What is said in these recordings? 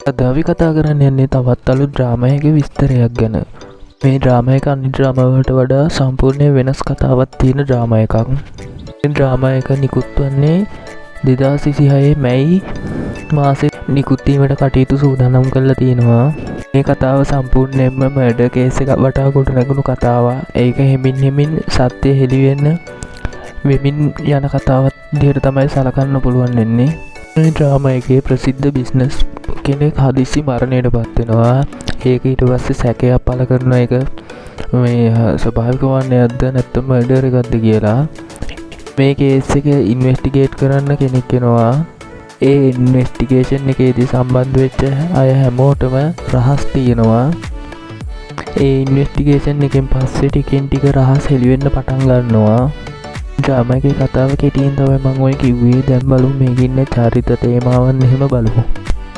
අද අපි කතා කරන්න යන්නේ තවත් අලුත් ඩ්‍රාමා එකක විස්තරයක් ගැන. මේ ඩ්‍රාමා එක අනිත් ඩ්‍රාමා වලට වඩා සම්පූර්ණයෙන් වෙනස් කතාවක් තියෙන ඩ්‍රාමා එකක්. මේ ඩ්‍රාමා එක නිකුත් වන්නේ 2026 මැයි මාසෙ නිකුත් වීමට කටයුතු සූදානම් කරලා තියෙනවා. මේ කතාව සම්පූර්ණයෙන්ම මර්ඩර් කේස් එකක් වටා ගොඩනැගුණු කතාවක්. ඒක හෙමින් සත්‍ය හෙළි වෙමින් යන කතාවක් විදිහට තමයි සලකන්න පුළුවන් වෙන්නේ. මේ ඩ්‍රාමා එකේ ප්‍රසිද්ධ බිස්නස් කෙනෙක් හදිසි මරණයට පත් වෙනවා. ඒක ඊට පස්සේ සැකයක් පළ කරන එක මේ ස්වභාවික වන්නේයක්ද නැත්නම් මර්ඩර් එකක්ද කියලා. මේ කේස් එක ඉන්වෙස්ටිගේට් කරන්න කෙනෙක් එනවා. ඒ ඉන්වෙස්ටිගේෂන් එකේදී සම්බන්ධ වෙච්ච අය හැමෝටම රහස් තියෙනවා. ඒ ඉන්වෙස්ටිගේෂන් එකෙන් පස්සේ ටිකෙන් ටික රහස් හෙළි වෙන්න පටන් ගන්නවා. ඩ්‍රාමා එකේ කතාව කෙටියෙන් තමයි මම ඔය කිව්වේ. දැන් බලමු මේකේ ඉන්න චරිත තේමාවන් එහෙම බලමු.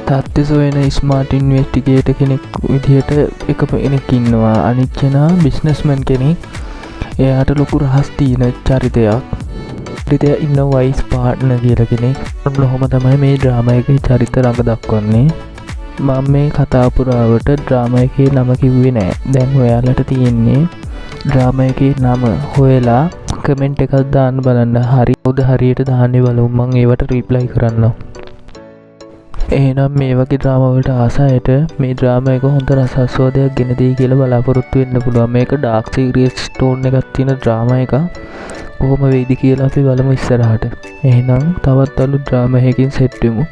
තත්ත්ව සොයන ස්මාර්ට් ඉන්වෙස්ටිගේටර් කෙනෙක් විදිහට එක කෙනෙක් ඉන්නවා. අනිත් කෙනා බිස්නස්මන් කෙනෙක්. එයාට ලොකු රහස් තියෙන චරිතයක්. චරිතය ඉන්න වයිස් පාර්ට්නර් කියලා කෙනෙක්. ඔහොම තමයි මේ ඩ්‍රාමා එකේ චරිත රඟ දක්වන්නේ. මම මේ කතාව පුරාවට ඩ්‍රාමා එකේ නම කිව්වේ නෑ. දැන් ඔයාලට තියෙන්නේ ඩ්‍රාමා එකේ නම හොයලා කමෙන්ට් එකක් දාන්න බලන්න. හරි උද හරියට දාන්නේ බලමු. මම ඒවට රිප්ලයි කරන්නම්. එහෙනම් මේ වගේ ඩ්‍රාමා වලට ආසයට මේ ඩ්‍රාමා එක හොඳ රසාස්වාදයක් ගෙන දෙයි කියලා බලාපොරොත්තු වෙන්න පුළුවන්. මේක ඩාර්ක් සීරියස් ටෝන් එකක් තියෙන ඩ්‍රාමා එකක්. කොහොම වෙයිද කියලා අපි බලමු ඉස්සරහට. එහෙනම් තවත් අලුත් ඩ්‍රාමා එකකින් සෙට් වෙමු.